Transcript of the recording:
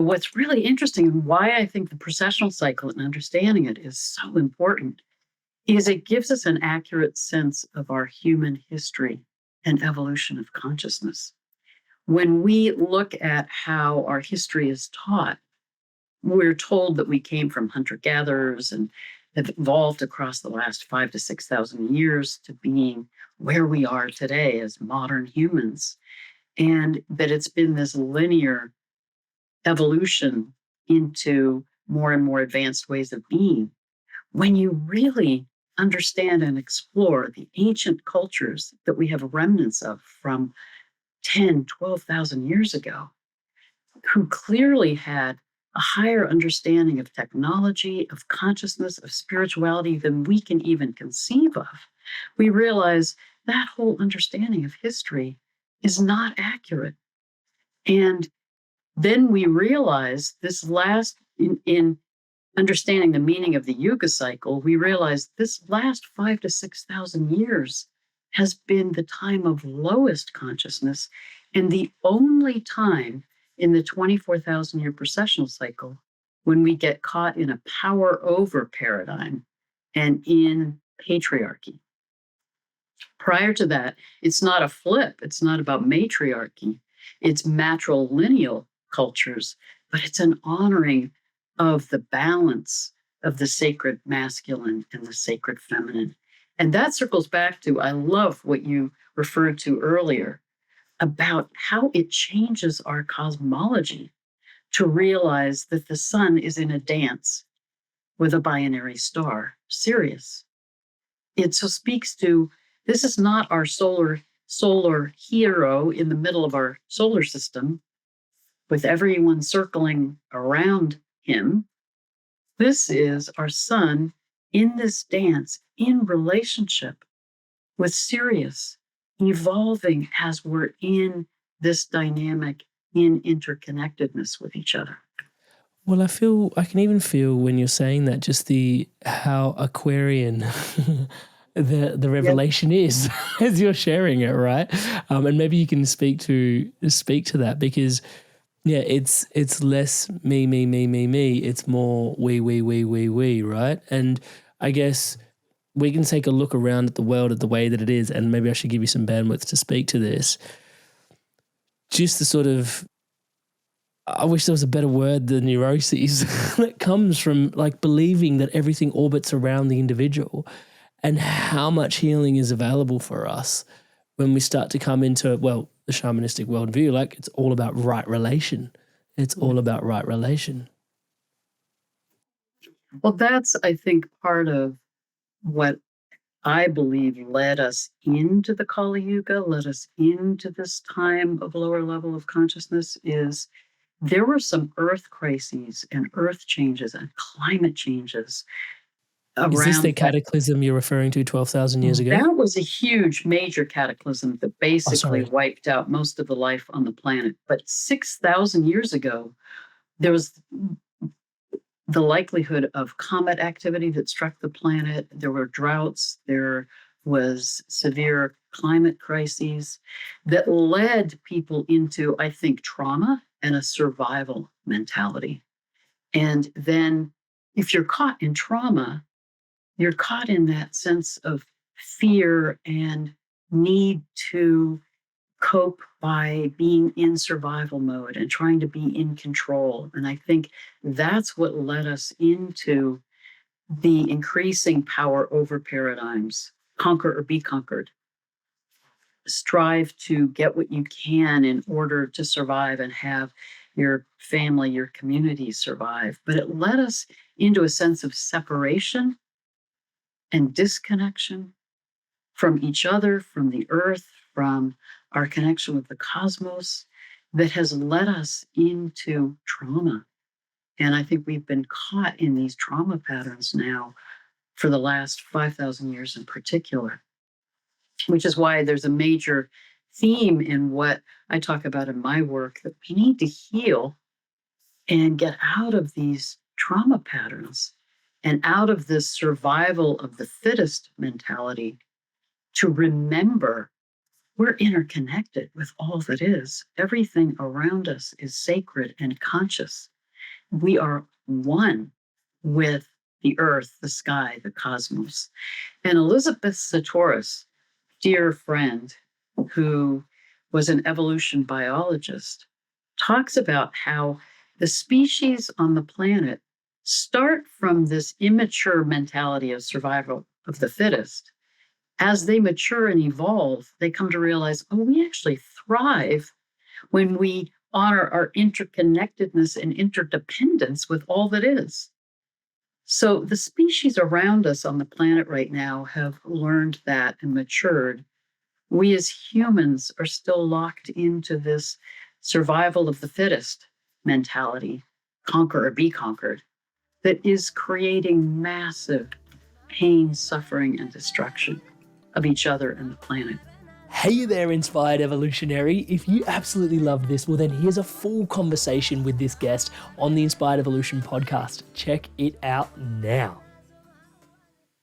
what's really interesting and why I think the processional cycle and understanding it is so important is it gives us an accurate sense of our human history and evolution of consciousness. When we look at how our history is taught, we're told that we came from hunter-gatherers and have evolved across the last 5,000 to 6,000 years to being where we are today as modern humans, and that it's been this linear evolution into more and more advanced ways of being. When you really understand and explore the ancient cultures that we have remnants of from 10, 12,000 years ago, who clearly had a higher understanding of technology, of consciousness, of spirituality than we can even conceive of, we realize that whole understanding of history is not accurate. And then we realize this in understanding the meaning of the Yuga cycle, we realize this last 5,000 to 6,000 years has been the time of lowest consciousness and the only time in the 24,000 year processional cycle when we get caught in a power over paradigm and in patriarchy. Prior to that, it's not a flip. It's not about matriarchy. It's matrilineal cultures, but it's an honoring of the balance of the sacred masculine and the sacred feminine. And that circles back to, I love what you referred to earlier about how it changes our cosmology to realize that the sun is in a dance with a binary star, Sirius. It so speaks to, this is not our solar hero in the middle of our solar system with everyone circling around him. This is our sun in this dance, in relationship with Sirius, evolving as we're in this dynamic, in interconnectedness with each other. Well, I can even feel when you're saying that, just how Aquarian the revelation is as you're sharing it, right? And maybe you can speak to that, because yeah, it's less me. It's more we, right? And I guess we can take a look around at the world at the way that it is, and maybe I should give you some bandwidth to speak to this. Just the sort of, I wish there was a better word than neuroses that comes from like believing that everything orbits around the individual, and how much healing is available for us when we start to come into, well, the shamanistic worldview. Like, it's all about right relation. It's all about right relation. Well, that's, I think, part of what I believe led us into the Kali Yuga, led us into this time of lower level of consciousness, is there were some earth crises and earth changes and climate changes around. Is this the cataclysm you're referring to 12,000 years ago? That was a huge, major cataclysm that basically wiped out most of the life on the planet. But 6,000 years ago, there was the likelihood of comet activity that struck the planet. There were droughts. There was severe climate crises that led people into, I think, trauma and a survival mentality. And then if you're caught in trauma, you're caught in that sense of fear and need to cope by being in survival mode and trying to be in control. And I think that's what led us into the increasing power over paradigms. Conquer or be conquered. Strive to get what you can in order to survive and have your family, your community survive. But it led us into a sense of separation and disconnection from each other, from the earth, from our connection with the cosmos, that has led us into trauma. And I think we've been caught in these trauma patterns now for the last 5,000 years in particular, which is why there's a major theme in what I talk about in my work, that we need to heal and get out of these trauma patterns and out of this survival of the fittest mentality to remember we're interconnected with all that is. Everything around us is sacred and conscious. we are one with the earth, the sky, the cosmos. And Elizabeth Sahtouris, dear friend, who was an evolution biologist, talks about how the species on the planet start from this immature mentality of survival of the fittest. As they mature and evolve, they come to realize, oh, we actually thrive when we honor our interconnectedness and interdependence with all that is. So the species around us on the planet right now have learned that and matured. We as humans are still locked into this survival of the fittest mentality, conquer or be conquered, that is creating massive pain, suffering, and destruction of each other and the planet. Hey there, Inspired Evolutionary. If you absolutely loved this, well then here's a full conversation with this guest on the Inspired Evolution podcast. Check it out now.